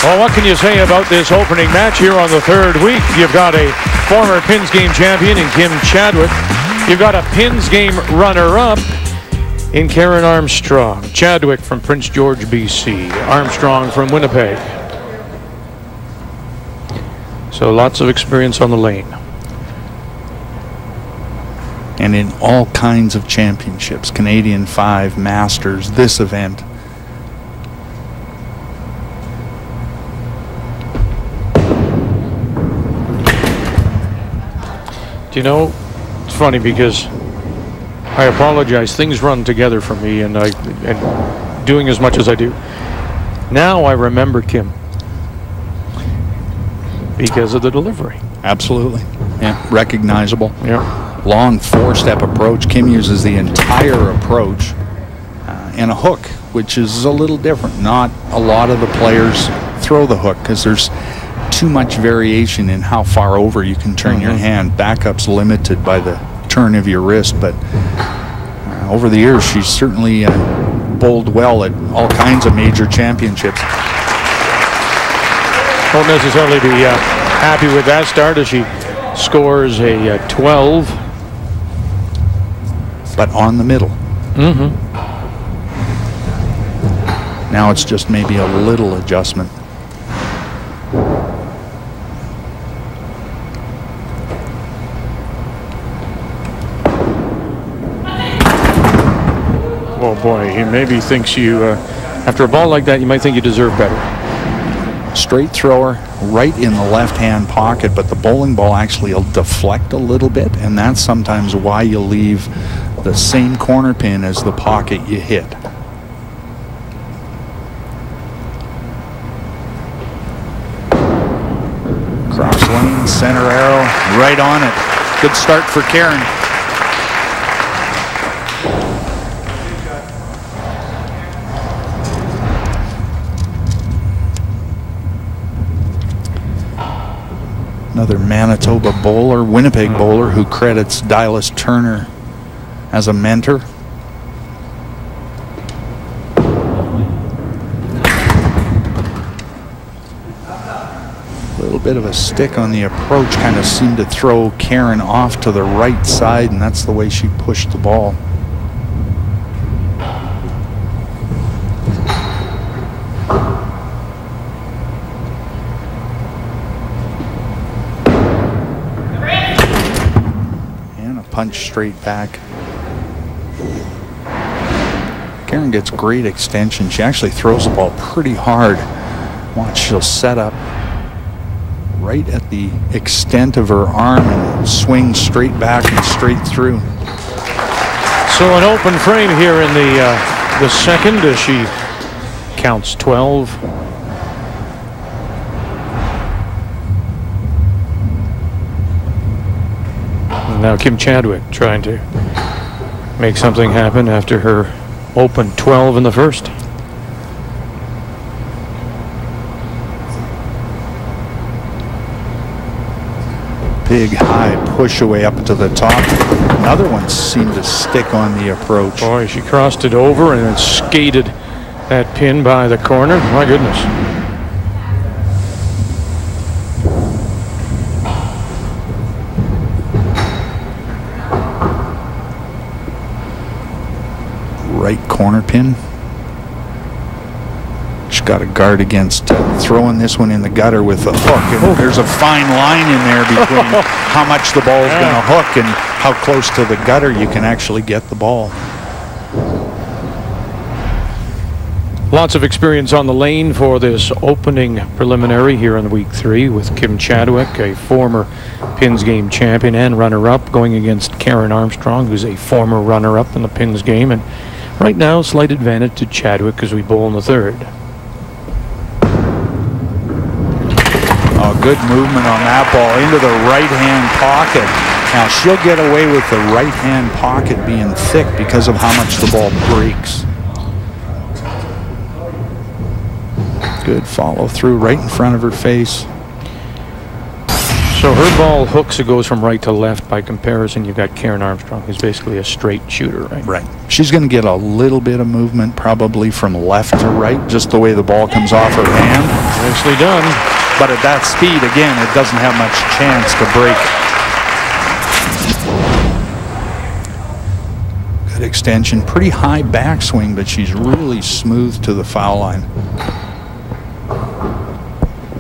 Well, what can you say about this opening match here on the third week? You've got a former Pins Game champion in Kim Chadwick. You've got a Pins Game runner-up in Karen Armstrong. Chadwick from Prince George, BC. Armstrong from Winnipeg. So lots of experience on the lane. And in all kinds of championships, Canadian 5, Masters, this event. Do you know, it's funny because I apologize. Things run together for me, and doing as much as I do. Now I remember Kim because of the delivery. Absolutely. Yeah, recognizable. Yeah. Long four-step approach. Kim uses the entire approach and a hook, which is a little different. Not a lot of the players throw the hook because there's too much variation in how far over you can turn your hand. Backup's limited by the turn of your wrist, but over the years she's certainly bowled well at all kinds of major championships. Won't necessarily be happy with that start as she scores a 12. But on the middle. Now it's just maybe a little adjustment. Oh boy, he maybe thinks you, after a ball like that, you might think you deserve better. Straight thrower right in the left-hand pocket, but the bowling ball actually will deflect a little bit, and that's sometimes why you leave the same corner pin as the pocket you hit. Cross lane, center arrow, right on it. Good start for Karen. Another Manitoba bowler, Winnipeg bowler, who credits Dylas Turner as a mentor. A little bit of a stick on the approach kind of seemed to throw Karen off to the right side, and that's the way she pushed the ball. Punch straight back. Karen gets great extension. She actually throws the ball pretty hard. Watch, she'll set up right at the extent of her arm and swing straight back and straight through. So an open frame here in the second as she counts 12. Now Kim Chadwick trying to make something happen after her open 12 in the first. Big high push away up to the top. Another one seemed to stick on the approach. Boy, she crossed it over and then skated that pin by the corner. My goodness. Right corner pin. She's got to guard against throwing this one in the gutter with a hook. And there's a fine line in there between how much the ball is going to hook and how close to the gutter you can actually get the ball. Lots of experience on the lane for this opening preliminary here in week 3 with Kim Chadwick, a former Pins Game champion and runner-up, going against Karen Armstrong, who's a former runner-up in the Pins Game. And right now, slight advantage to Chadwick as we bowl in the third. Oh, good movement on that ball into the right-hand pocket. Now, she'll get away with the right-hand pocket being thick because of how much the ball breaks. Good follow through right in front of her face. So her ball hooks, it goes from right to left. By comparison, you've got Karen Armstrong, who's basically a straight shooter, right? Right. She's going to get a little bit of movement, probably from left to right, just the way the ball comes off her hand. Nicely done. But at that speed, again, it doesn't have much chance to break. Good extension, pretty high backswing, but she's really smooth to the foul line.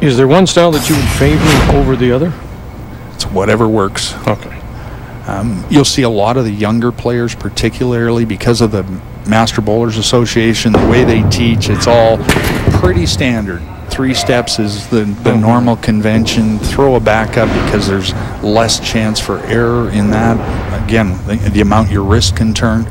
Is there one style that you would favor over the other? It's whatever works. Okay. You'll see a lot of the younger players, particularly because of the Master Bowlers Association, the way they teach, it's all pretty standard. 3 steps is the normal convention. Throw a backup because there's less chance for error in that. Again, the amount your wrist can turn.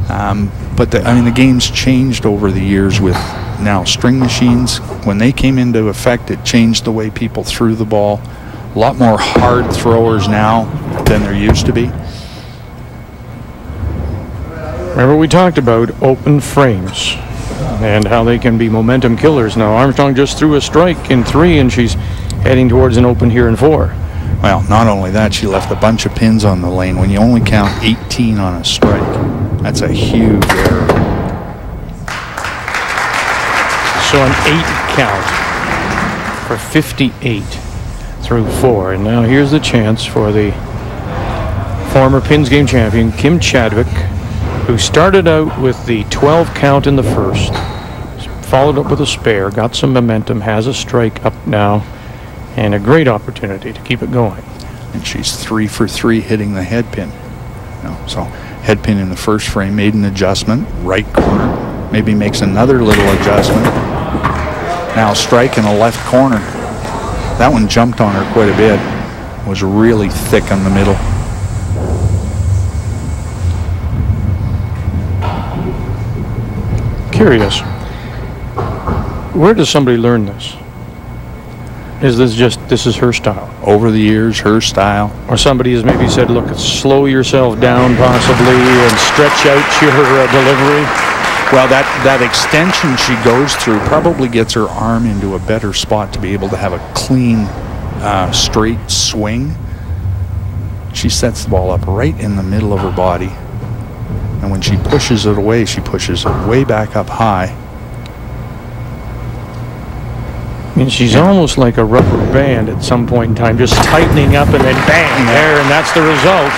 But the game's changed over the years with now string machines. When they came into effect, it changed the way people threw the ball. A lot more hard throwers now than there used to be. Remember we talked about open frames and how they can be momentum killers. Now Armstrong just threw a strike in 3 and she's heading towards an open here in 4. Well, not only that, she left a bunch of pins on the lane. When you only count 18 on a strike, that's a huge error. So an 8 count for 58 through 4. And now here's the chance for the former Pins Game champion, Kim Chadwick, who started out with the 12 count in the first, followed up with a spare, got some momentum, has a strike up now, and a great opportunity to keep it going. And she's 3 for 3 hitting the head pin. So head pin in the first frame, made an adjustment, right corner, maybe makes another little adjustment. Now strike in the left corner. That one jumped on her quite a bit. Was really thick on the middle. Curious, where does somebody learn this? Is this is her style? Over the years, her style. Or somebody has maybe said, look, slow yourself down possibly and stretch out your delivery? Well, that extension she goes through probably gets her arm into a better spot to be able to have a clean, straight swing. She sets the ball up right in the middle of her body. And when she pushes it away, she pushes it way back up high. And she's almost like a rubber band at some point in time, just tightening up and then bang there, and that's the result.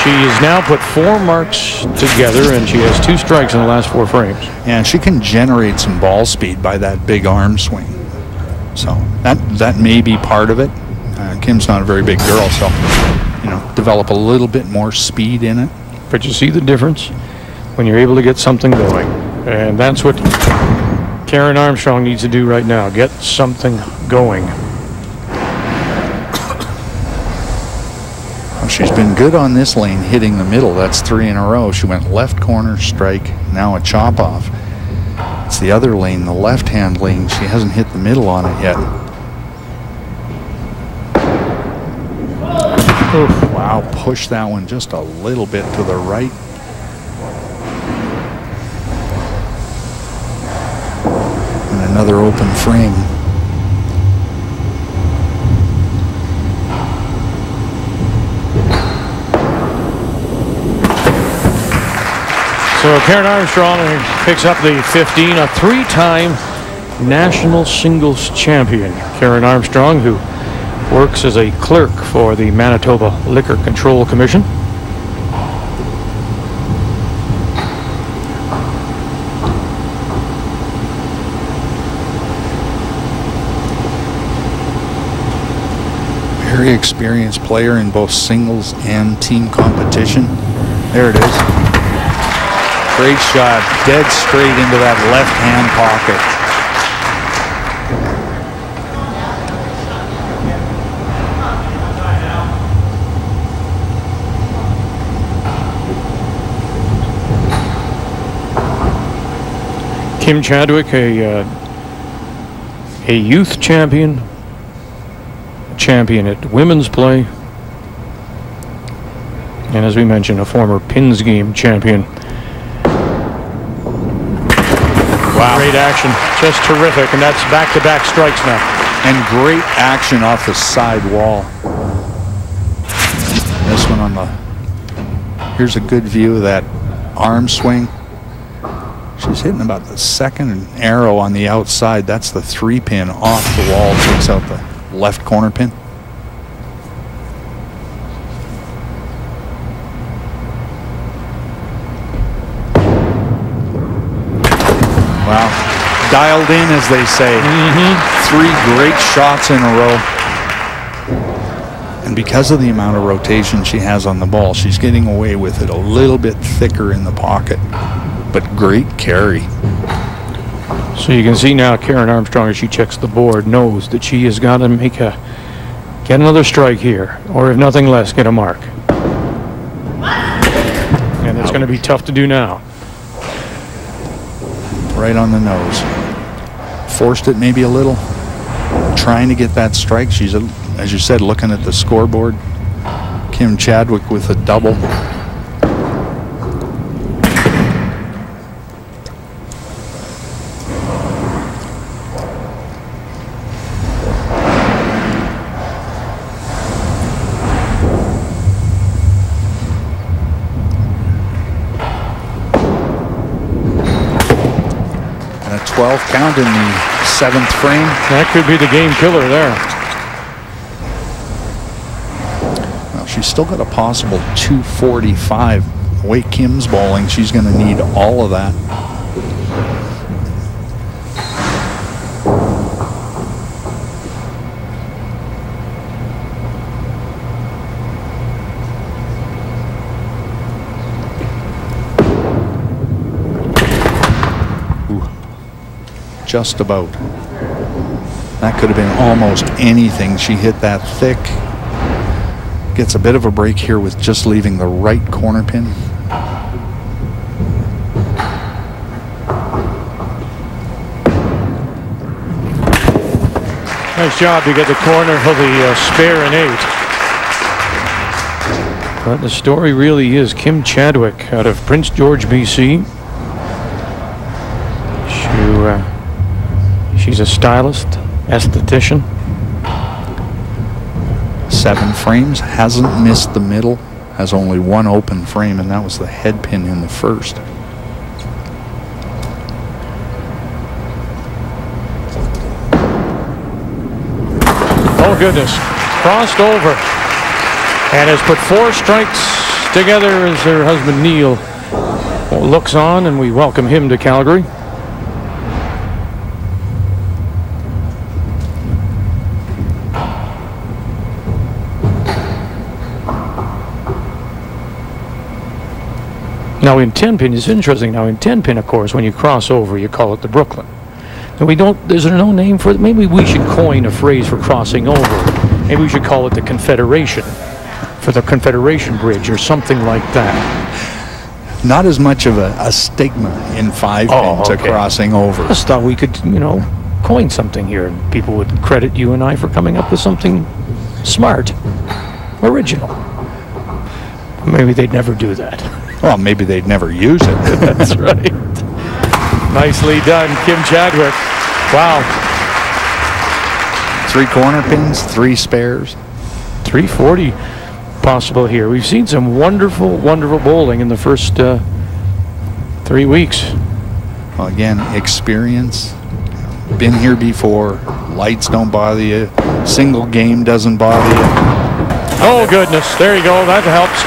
She has now put 4 marks together, and she has 2 strikes in the last 4 frames. And she can generate some ball speed by that big arm swing. So that may be part of it. Kim's not a very big girl, so develop a little bit more speed in it. But you see the difference when you're able to get something going, and that's what Karen Armstrong needs to do right now. Get something going. She's been good on this lane, hitting the middle. That's 3 in a row. She went left corner strike, now a chop off. It's the other lane, the left-hand lane. She hasn't hit the middle on it yet. Oof, wow, push that one just a little bit to the right. And another open frame. So Karen Armstrong picks up the 15, a 3-time national singles champion. Karen Armstrong, who works as a clerk for the Manitoba Liquor Control Commission. Very experienced player in both singles and team competition. There it is. Great shot, dead straight into that left-hand pocket. Kim Chadwick, a youth champion at women's play, and as we mentioned, a former Pins Game champion. Wow. Great action. Just terrific. And that's back-to-back strikes now. And great action off the side wall. This one on the... Here's a good view of that arm swing. She's hitting about the second arrow on the outside. That's the 3-pin off the wall. Takes out the left corner pin. Wow. Dialed in, as they say. Three great shots in a row. And because of the amount of rotation she has on the ball, she's getting away with it a little bit thicker in the pocket. But great carry. So you can see now Karen Armstrong, as she checks the board, knows that she has got to get another strike here, or if nothing less, get a mark. And it's going to be tough to do now. Right on the nose. Forced it maybe a little. Trying to get that strike. She's, as you said, looking at the scoreboard. Kim Chadwick with a double. And a 12 count in the 7th frame. That could be the game killer there. Well, she's still got a possible 245. The way Kim's bowling, she's going to need all of that. Just about. That could have been almost anything. She hit that thick. Gets a bit of a break here with just leaving the right corner pin. Nice job to get the corner for the spare and 8. But the story really is Kim Chadwick out of Prince George, BC. She's a stylist, esthetician. 7 frames, hasn't missed the middle, has only one open frame, and that was the head pin in the first. Oh goodness, crossed over and has put 4 strikes together as her husband Neil looks on, and we welcome him to Calgary. Now in 10-pin, it's interesting. Now in 10-pin, of course, when you cross over, you call it the Brooklyn. And we don't, is there no name for it? Maybe we should coin a phrase for crossing over. Maybe we should call it the Confederation, for the Confederation Bridge or something like that. Not as much of a stigma in 5-pin to crossing over. I just thought we could, you know, coin something here. People would credit you and I for coming up with something smart, original. Maybe they'd never do that. Well, maybe they'd never use it. That's right. Nicely done, Kim Chadwick. Wow. 3 corner pins, 3 spares. 340 possible here. We've seen some wonderful, wonderful bowling in the first 3 weeks. Well, again, experience. Been here before. Lights don't bother you. Single game doesn't bother you. Oh, goodness. There you go. That helps.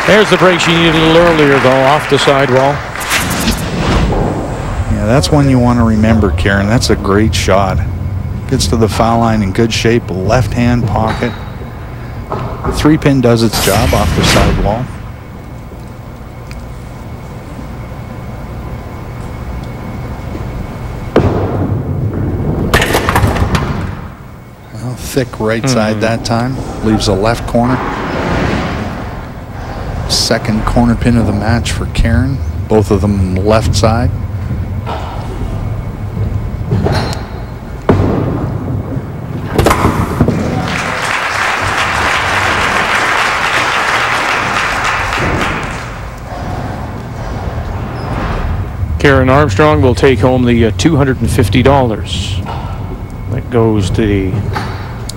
There's the break she needed a little earlier, though, off the sidewall. Yeah, that's one you want to remember, Karen. That's a great shot. Gets to the foul line in good shape, left-hand pocket. 3-pin does its job off the sidewall. Well, thick right side that time. Leaves a left corner. Second corner pin of the match for Karen. Both of them left side. Karen Armstrong will take home the $250. That goes to the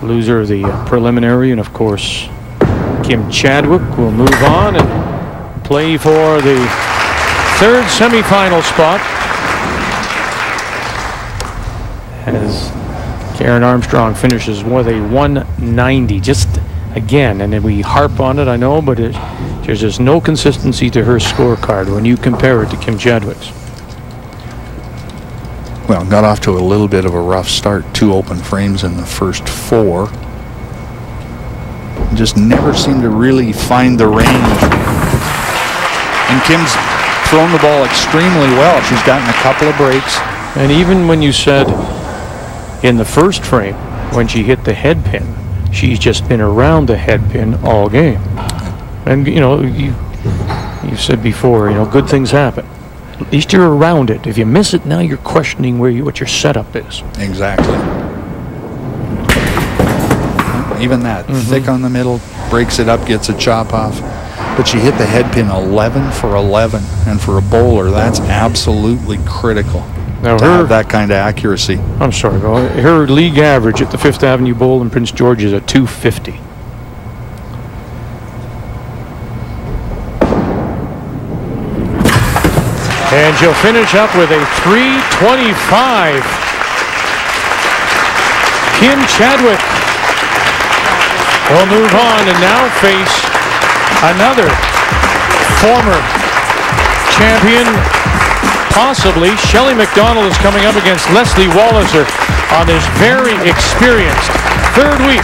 loser of the preliminary, and of course Kim Chadwick will move on and play for the third semifinal spot as Karen Armstrong finishes with a 190. Just again, and then we harp on it, I know, but there's just no consistency to her scorecard when you compare it to Kim Chadwick's. Well, got off to a little bit of a rough start. 2 open frames in the first 4. Just never seemed to really find the range. And Kim's thrown the ball extremely well. She's gotten a couple of breaks. And even when you said in the first frame, when she hit the head pin, she's just been around the head pin all game. And, you know, you said before, you know, good things happen. At least you're around it. If you miss it, now you're questioning what your setup is. Exactly. Even that, thick on the middle, breaks it up, gets a chop off. But she hit the head pin 11 for 11, and for a bowler, that's absolutely critical. Now to have that kind of accuracy. I'm sorry, Bill. Her league average at the Fifth Avenue Bowl in Prince George is at 250. And she'll finish up with a 325. Kim Chadwick will move on and now face another former champion. Possibly Shelley McDonald is coming up against Leslie Walliser on this very experienced third week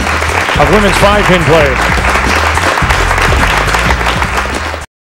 of women's 5-pin play.